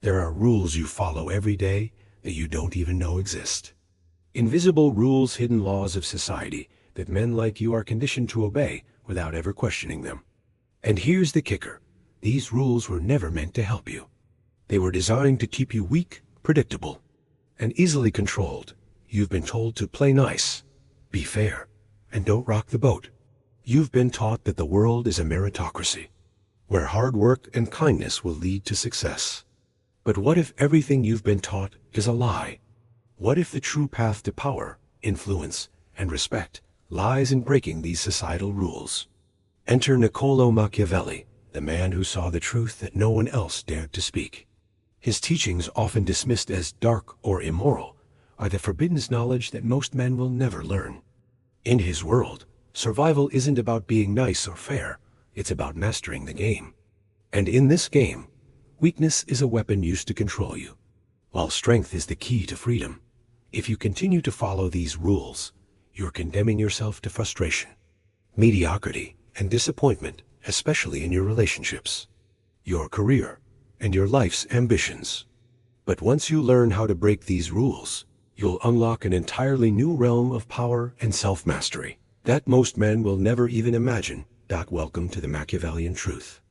There are rules you follow every day that you don't even know exist. Invisible rules, hidden laws of society that men like you are conditioned to obey without ever questioning them. And here's the kicker. These rules were never meant to help you. They were designed to keep you weak, predictable, and easily controlled. You've been told to play nice, be fair, and don't rock the boat. You've been taught that the world is a meritocracy, where hard work and kindness will lead to success. But what if everything you've been taught is a lie? What if the true path to power, influence, and respect lies in breaking these societal rules? Enter Niccolo Machiavelli, the man who saw the truth that no one else dared to speak. His teachings, often dismissed as dark or immoral, are the forbidden knowledge that most men will never learn. In his world, survival isn't about being nice or fair, it's about mastering the game. And in this game, weakness is a weapon used to control you, while strength is the key to freedom. If you continue to follow these rules, you're condemning yourself to frustration, mediocrity, and disappointment, especially in your relationships, your career, and your life's ambitions. But once you learn how to break these rules, you'll unlock an entirely new realm of power and self-mastery that most men will never even imagine. Welcome to the Machiavellian truth.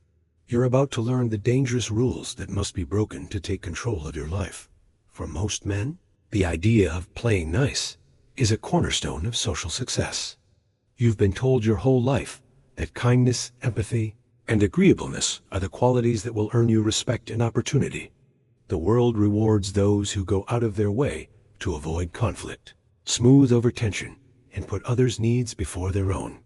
You're about to learn the dangerous rules that must be broken to take control of your life. For most men, the idea of playing nice is a cornerstone of social success. You've been told your whole life that kindness, empathy, and agreeableness are the qualities that will earn you respect and opportunity. The world rewards those who go out of their way to avoid conflict, smooth over tension, and put others' needs before their own.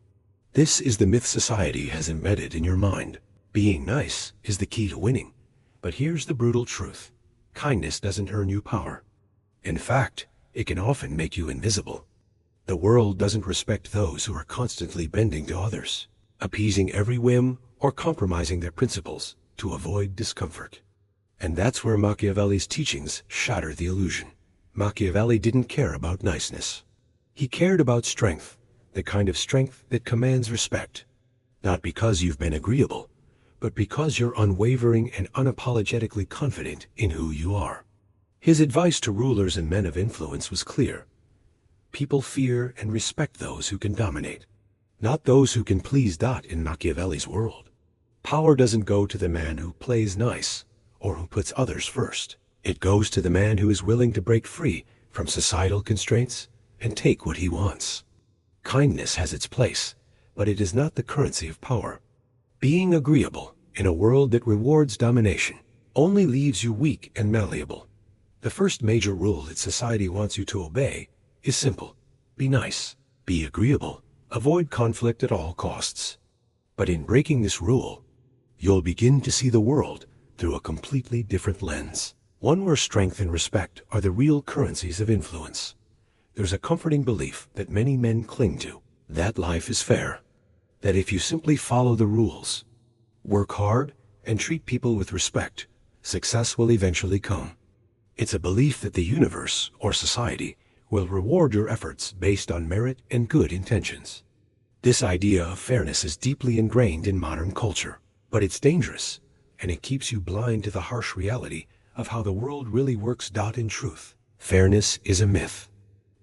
This is the myth society has embedded in your mind. Being nice is the key to winning. But here's the brutal truth. Kindness doesn't earn you power. In fact, it can often make you invisible. The world doesn't respect those who are constantly bending to others, appeasing every whim, or compromising their principles to avoid discomfort. And that's where Machiavelli's teachings shatter the illusion. Machiavelli didn't care about niceness. He cared about strength, the kind of strength that commands respect. Not because you've been agreeable, but because you're unwavering and unapologetically confident in who you are. His advice to rulers and men of influence was clear. People fear and respect those who can dominate, not those who can please. In Machiavelli's world, power doesn't go to the man who plays nice or who puts others first. It goes to the man who is willing to break free from societal constraints and take what he wants. Kindness has its place, but it is not the currency of power. Being agreeable in a world that rewards domination only leaves you weak and malleable. The first major rule that society wants you to obey is simple. Be nice, be agreeable, avoid conflict at all costs. But in breaking this rule, you'll begin to see the world through a completely different lens. One where strength and respect are the real currencies of influence. There's a comforting belief that many men cling to, that life is fair, that if you simply follow the rules, work hard, and treat people with respect, success will eventually come. It's a belief that the universe, or society, will reward your efforts based on merit and good intentions. This idea of fairness is deeply ingrained in modern culture, but it's dangerous, and it keeps you blind to the harsh reality of how the world really works. In truth, fairness is a myth.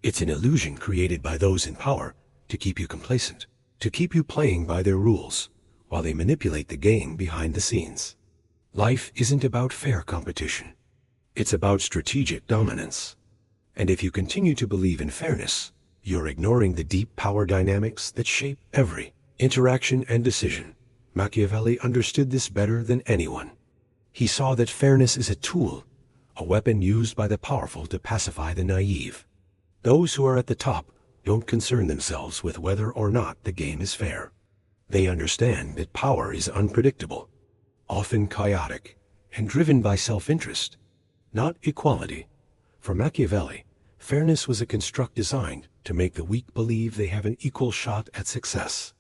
It's an illusion created by those in power to keep you complacent, to keep you playing by their rules, while they manipulate the game behind the scenes. Life isn't about fair competition. It's about strategic dominance. And if you continue to believe in fairness, you're ignoring the deep power dynamics that shape every interaction and decision. Machiavelli understood this better than anyone. He saw that fairness is a tool, a weapon used by the powerful to pacify the naive. Those who are at the top don't concern themselves with whether or not the game is fair. They understand that power is unpredictable, often chaotic, and driven by self-interest, not equality. For Machiavelli, fairness was a construct designed to make the weak believe they have an equal shot at success,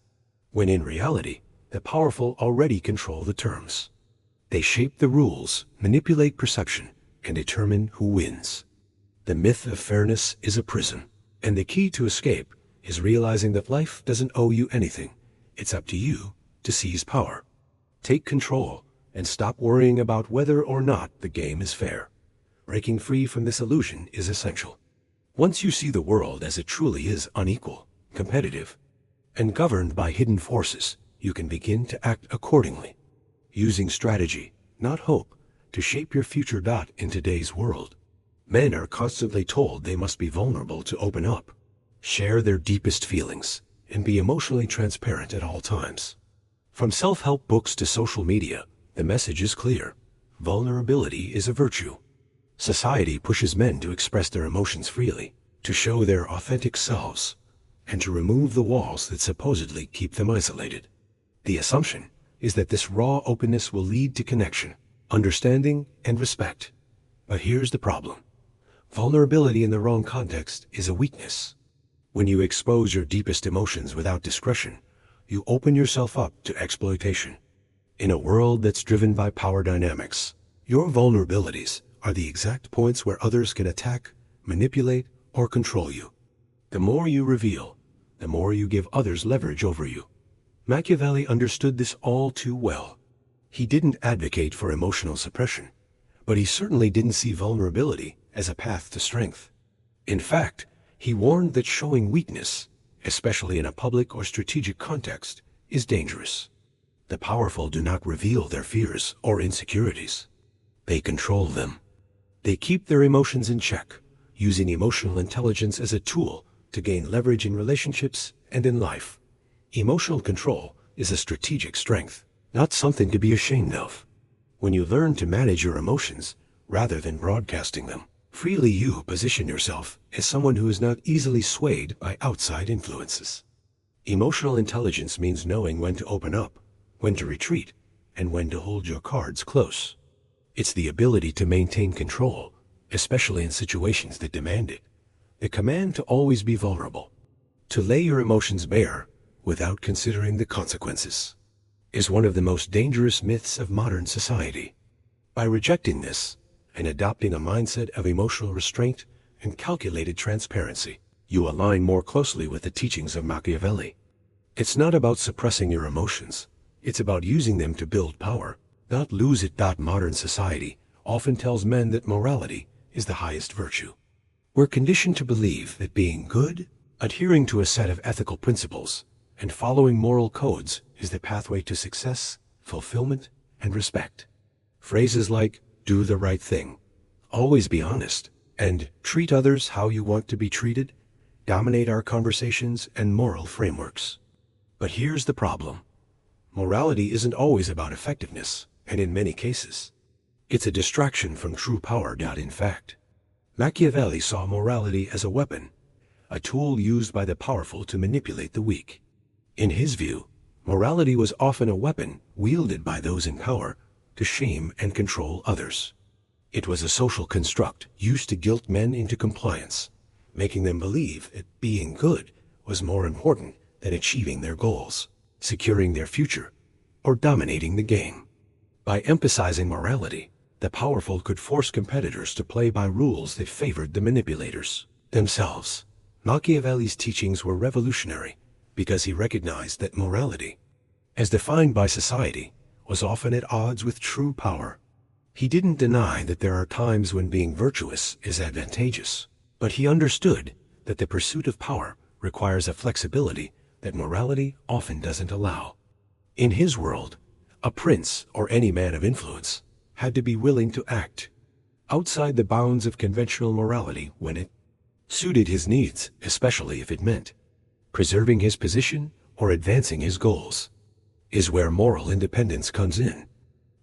when in reality, the powerful already control the terms. They shape the rules, manipulate perception, and determine who wins. The myth of fairness is a prison, and the key to escape is realizing that life doesn't owe you anything. It's up to you to seize power. Take control, and stop worrying about whether or not the game is fair. Breaking free from this illusion is essential. Once you see the world as it truly is, unequal, competitive, and governed by hidden forces, you can begin to act accordingly, using strategy, not hope, to shape your future. In today's world, men are constantly told they must be vulnerable to open up, share their deepest feelings, and be emotionally transparent at all times. From self-help books to social media, the message is clear. Vulnerability is a virtue. Society pushes men to express their emotions freely, to show their authentic selves, and to remove the walls that supposedly keep them isolated. The assumption is that this raw openness will lead to connection, understanding, and respect. But here's the problem. Vulnerability in the wrong context is a weakness. When you expose your deepest emotions without discretion, you open yourself up to exploitation. In a world that's driven by power dynamics, your vulnerabilities are the exact points where others can attack, manipulate, or control you. The more you reveal, the more you give others leverage over you. Machiavelli understood this all too well. He didn't advocate for emotional suppression, but he certainly didn't see vulnerability as a path to strength. In fact, he warned that showing weakness, especially in a public or strategic context, is dangerous. The powerful do not reveal their fears or insecurities. They control them. They keep their emotions in check, using emotional intelligence as a tool to gain leverage in relationships and in life. Emotional control is a strategic strength, not something to be ashamed of. When you learn to manage your emotions rather than broadcasting them freely, you position yourself as someone who is not easily swayed by outside influences. Emotional intelligence means knowing when to open up, when to retreat, and when to hold your cards close. It's the ability to maintain control, especially in situations that demand it. The command to always be vulnerable, to lay your emotions bare without considering the consequences, is one of the most dangerous myths of modern society. By rejecting this and adopting a mindset of emotional restraint and calculated transparency, you align more closely with the teachings of Machiavelli. It's not about suppressing your emotions. It's about using them to build power, not lose it. Modern society often tells men that morality is the highest virtue. We're conditioned to believe that being good, adhering to a set of ethical principles, and following moral codes is the pathway to success, fulfillment, and respect. Phrases like, do the right thing, always be honest, and treat others how you want to be treated dominate our conversations and moral frameworks. But here's the problem. Morality isn't always about effectiveness, and in many cases, it's a distraction from true power. In fact, Machiavelli saw morality as a weapon, a tool used by the powerful to manipulate the weak. In his view, morality was often a weapon wielded by those in power to shame and control others. It was a social construct used to guilt men into compliance, making them believe that being good was more important than achieving their goals, securing their future, or dominating the game. By emphasizing morality, the powerful could force competitors to play by rules that favored the manipulators themselves. Machiavelli's teachings were revolutionary because he recognized that morality, as defined by society, was often at odds with true power. He didn't deny that there are times when being virtuous is advantageous, but he understood that the pursuit of power requires a flexibility that morality often doesn't allow. In his world, a prince or any man of influence had to be willing to act outside the bounds of conventional morality when it suited his needs, especially if it meant preserving his position or advancing his goals. Is where moral independence comes in.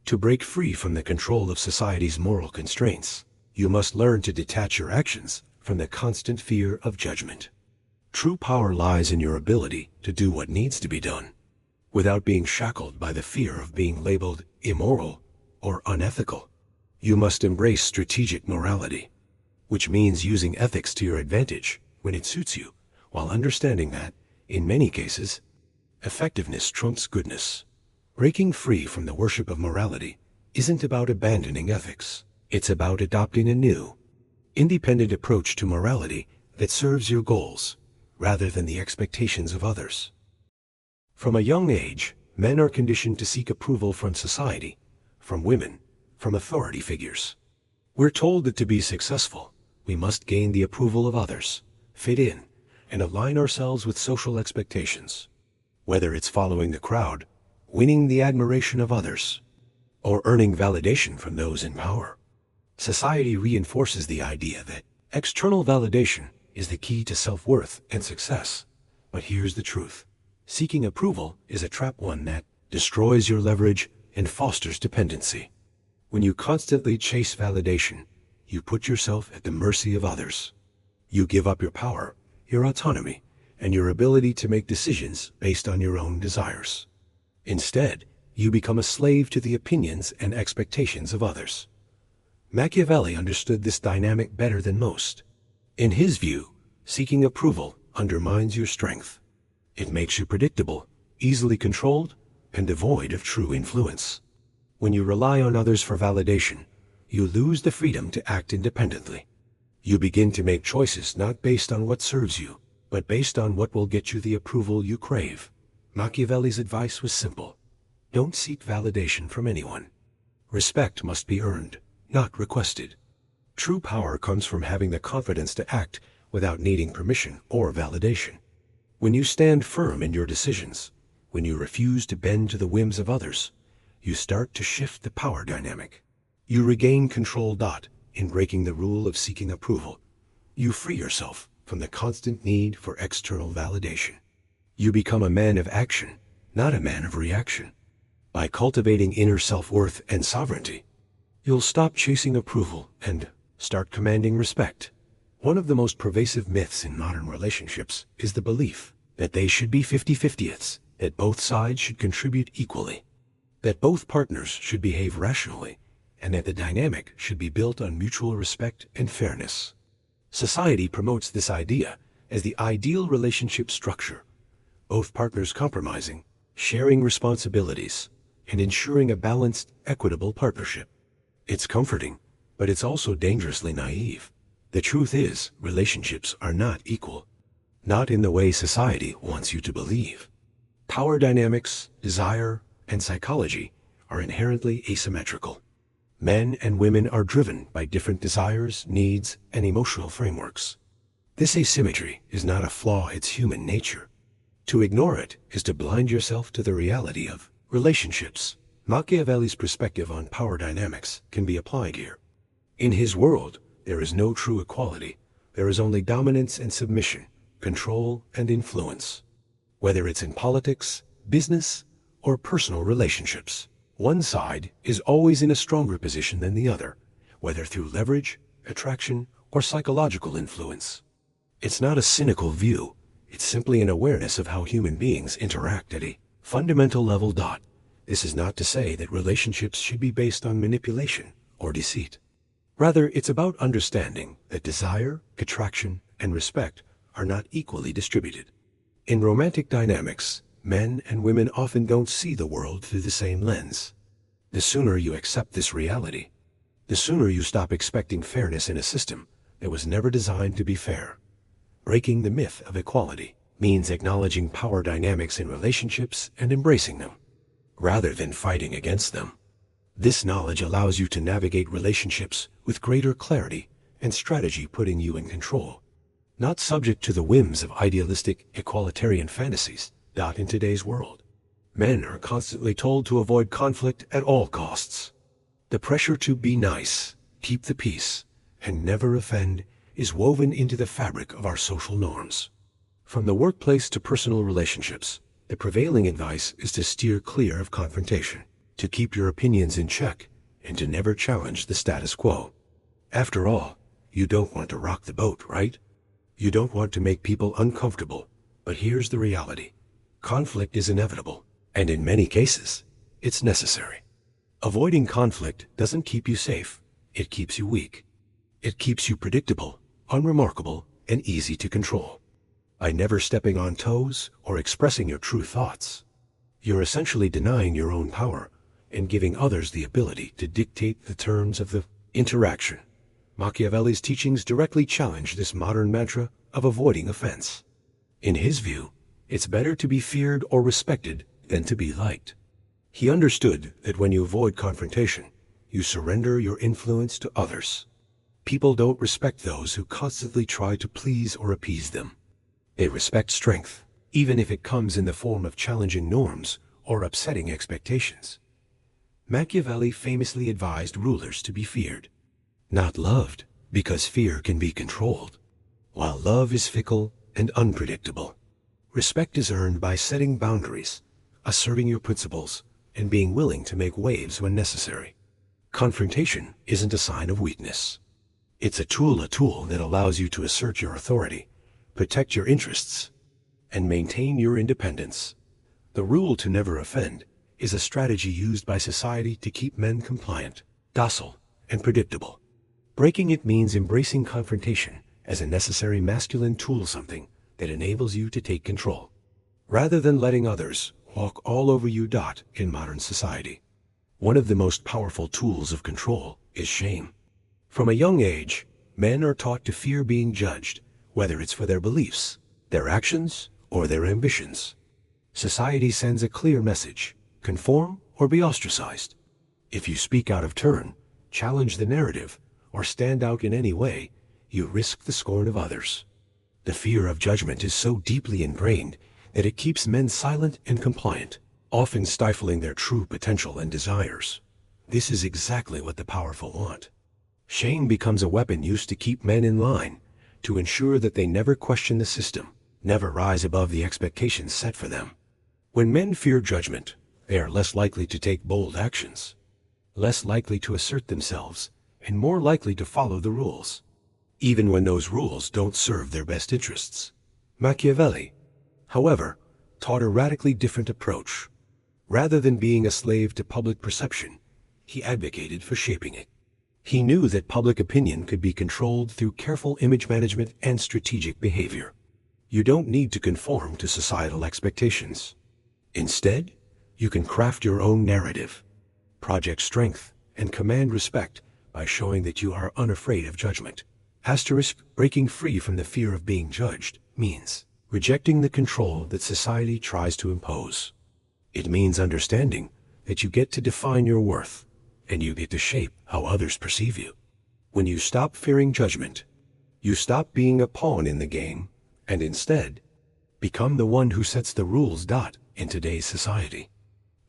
To break free from the control of society's moral constraints, you must learn to detach your actions from the constant fear of judgment. True power lies in your ability to do what needs to be done, without being shackled by the fear of being labeled immoral or unethical. You must embrace strategic morality, which means using ethics to your advantage when it suits you, while understanding that, in many cases, effectiveness trumps goodness. Breaking free from the worship of morality isn't about abandoning ethics. It's about adopting a new, independent approach to morality that serves your goals, rather than the expectations of others. From a young age, men are conditioned to seek approval from society, from women, from authority figures. We're told that to be successful, we must gain the approval of others, fit in, and align ourselves with social expectations. Whether it's following the crowd, winning the admiration of others, or earning validation from those in power. Society reinforces the idea that external validation is the key to self-worth and success. But here's the truth. Seeking approval is a trap, one that destroys your leverage and fosters dependency. When you constantly chase validation, you put yourself at the mercy of others. You give up your power, your autonomy, and your ability to make decisions based on your own desires. Instead, you become a slave to the opinions and expectations of others. Machiavelli understood this dynamic better than most. In his view, seeking approval undermines your strength. It makes you predictable, easily controlled, and devoid of true influence. When you rely on others for validation, you lose the freedom to act independently. You begin to make choices not based on what serves you, but based on what will get you the approval you crave. Machiavelli's advice was simple. Don't seek validation from anyone. Respect must be earned, not requested. True power comes from having the confidence to act without needing permission or validation. When you stand firm in your decisions, when you refuse to bend to the whims of others, you start to shift the power dynamic. You regain control. In breaking the rule of seeking approval, you free yourself from the constant need for external validation. You become a man of action, not a man of reaction. By cultivating inner self-worth and sovereignty, you'll stop chasing approval and start commanding respect. One of the most pervasive myths in modern relationships is the belief that they should be 50-50ths, that both sides should contribute equally, that both partners should behave rationally, and that the dynamic should be built on mutual respect and fairness. Society promotes this idea as the ideal relationship structure, both partners compromising, sharing responsibilities, and ensuring a balanced, equitable partnership. It's comforting, but it's also dangerously naive. The truth is, relationships are not equal. Not in the way society wants you to believe. Power dynamics, desire, and psychology are inherently asymmetrical. Men and women are driven by different desires, needs, and emotional frameworks. This asymmetry is not a flaw, it's human nature. To ignore it is to blind yourself to the reality of relationships. Machiavelli's perspective on power dynamics can be applied here. In his world, there is no true equality. There is only dominance and submission, control and influence. Whether it's in politics, business, or personal relationships, one side is always in a stronger position than the other, whether through leverage, attraction, or psychological influence. It's not a cynical view. It's simply an awareness of how human beings interact at a fundamental level. This is not to say that relationships should be based on manipulation or deceit. Rather, it's about understanding that desire, attraction, and respect are not equally distributed. In romantic dynamics, men and women often don't see the world through the same lens. The sooner you accept this reality, the sooner you stop expecting fairness in a system that was never designed to be fair. Breaking the myth of equality means acknowledging power dynamics in relationships and embracing them, rather than fighting against them. This knowledge allows you to navigate relationships with greater clarity and strategy, putting you in control, not subject to the whims of idealistic equalitarian fantasies. In today's world, men are constantly told to avoid conflict at all costs. The pressure to be nice, keep the peace, and never offend is woven into the fabric of our social norms. From the workplace to personal relationships, the prevailing advice is to steer clear of confrontation, to keep your opinions in check, and to never challenge the status quo. After all, you don't want to rock the boat, right? You don't want to make people uncomfortable, but here's the reality. Conflict is inevitable, and in many cases, it's necessary. Avoiding conflict doesn't keep you safe, it keeps you weak. It keeps you predictable, unremarkable, and easy to control. By never stepping on toes or expressing your true thoughts, you're essentially denying your own power and giving others the ability to dictate the terms of the interaction. Machiavelli's teachings directly challenge this modern mantra of avoiding offense. In his view, it's better to be feared or respected than to be liked. He understood that when you avoid confrontation, you surrender your influence to others. People don't respect those who constantly try to please or appease them. They respect strength, even if it comes in the form of challenging norms or upsetting expectations. Machiavelli famously advised rulers to be feared, not loved, because fear can be controlled, while love is fickle and unpredictable. Respect is earned by setting boundaries, asserting your principles, and being willing to make waves when necessary. Confrontation isn't a sign of weakness. It's a tool that allows you to assert your authority, protect your interests, and maintain your independence. The rule to never offend is a strategy used by society to keep men compliant, docile, and predictable. Breaking it means embracing confrontation as a necessary masculine tool, something that enables you to take control, rather than letting others walk all over you. In modern society, one of the most powerful tools of control is shame. From a young age, men are taught to fear being judged, whether it's for their beliefs, their actions, or their ambitions. Society sends a clear message: conform or be ostracized. If you speak out of turn, challenge the narrative, or stand out in any way, you risk the scorn of others. The fear of judgment is so deeply ingrained that it keeps men silent and compliant, often stifling their true potential and desires. This is exactly what the powerful want. Shame becomes a weapon used to keep men in line, to ensure that they never question the system, never rise above the expectations set for them. When men fear judgment, they are less likely to take bold actions, less likely to assert themselves, and more likely to follow the rules, even when those rules don't serve their best interests. Machiavelli, however, taught a radically different approach. Rather than being a slave to public perception, he advocated for shaping it. He knew that public opinion could be controlled through careful image management and strategic behavior. You don't need to conform to societal expectations. Instead, you can craft your own narrative, project strength, and command respect by showing that you are unafraid of judgment. Breaking free from the fear of being judged means rejecting the control that society tries to impose. It means understanding that you get to define your worth, and you get to shape how others perceive you. When you stop fearing judgment, you stop being a pawn in the game, and instead become the one who sets the rules. In today's society,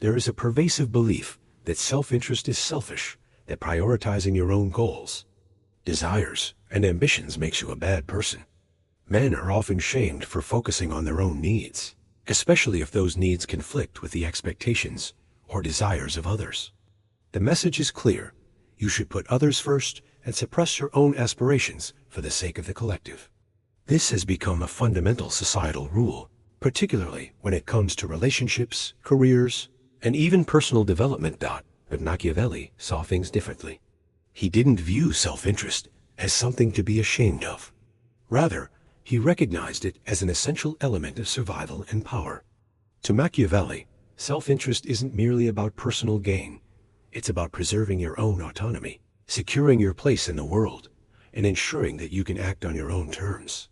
there is a pervasive belief that self-interest is selfish, that prioritizing your own goals, desires, and ambitions makes you a bad person. Men are often shamed for focusing on their own needs, especially if those needs conflict with the expectations or desires of others. The message is clear: you should put others first and suppress your own aspirations for the sake of the collective. This has become a fundamental societal rule, particularly when it comes to relationships, careers, and even personal development. But Machiavelli saw things differently. He didn't view self-interest as something to be ashamed of. Rather, he recognized it as an essential element of survival and power. To Machiavelli, self-interest isn't merely about personal gain. It's about preserving your own autonomy, securing your place in the world, and ensuring that you can act on your own terms.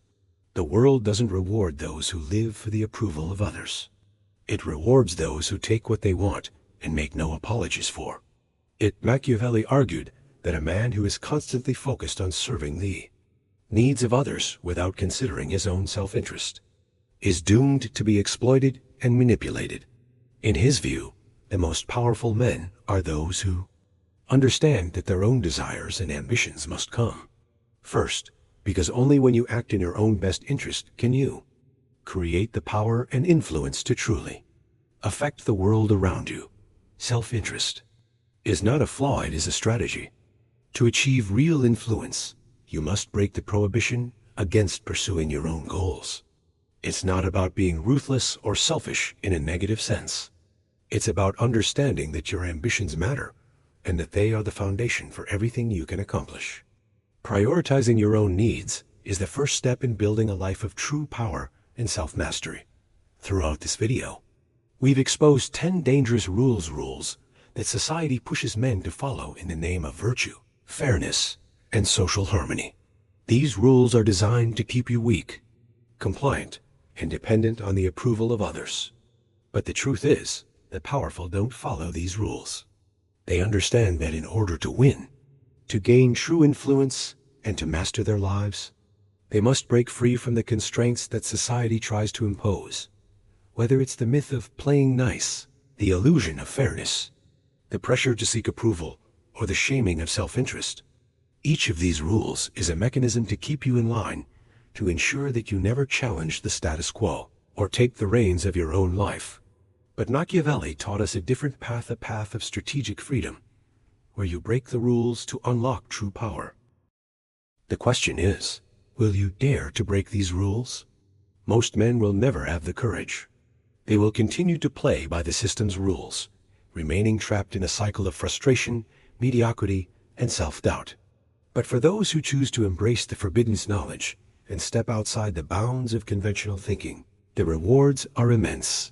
The world doesn't reward those who live for the approval of others. It rewards those who take what they want and make no apologies for it. Machiavelli argued that a man who is constantly focused on serving the needs of others without considering his own self-interest is doomed to be exploited and manipulated. In his view, the most powerful men are those who understand that their own desires and ambitions must come first, because only when you act in your own best interest can you create the power and influence to truly affect the world around you. Self-interest is not a flaw, it is a strategy. To achieve real influence, you must break the prohibition against pursuing your own goals. It's not about being ruthless or selfish in a negative sense. It's about understanding that your ambitions matter and that they are the foundation for everything you can accomplish. Prioritizing your own needs is the first step in building a life of true power and self-mastery. Throughout this video, we've exposed 10 dangerous rules that society pushes men to follow in the name of virtue, fairness, and social harmony. These rules are designed to keep you weak, compliant, and dependent on the approval of others. But the truth is the powerful don't follow these rules. They understand that in order to win, to gain true influence, and to master their lives, they must break free from the constraints that society tries to impose. Whether it's the myth of playing nice, the illusion of fairness, the pressure to seek approval, or the shaming of self-interest, each of these rules is a mechanism to keep you in line, to ensure that you never challenge the status quo, or take the reins of your own life. But Machiavelli taught us a different path, a path of strategic freedom, where you break the rules to unlock true power. The question is, will you dare to break these rules? Most men will never have the courage. They will continue to play by the system's rules, remaining trapped in a cycle of frustration, mediocrity, and self-doubt. But for those who choose to embrace the forbidden knowledge and step outside the bounds of conventional thinking, the rewards are immense.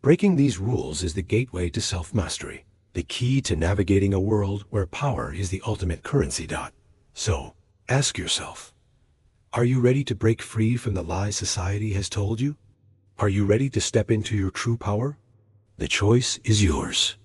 Breaking these rules is the gateway to self-mastery, the key to navigating a world where power is the ultimate currency. So, ask yourself, are you ready to break free from the lies society has told you? Are you ready to step into your true power? The choice is yours.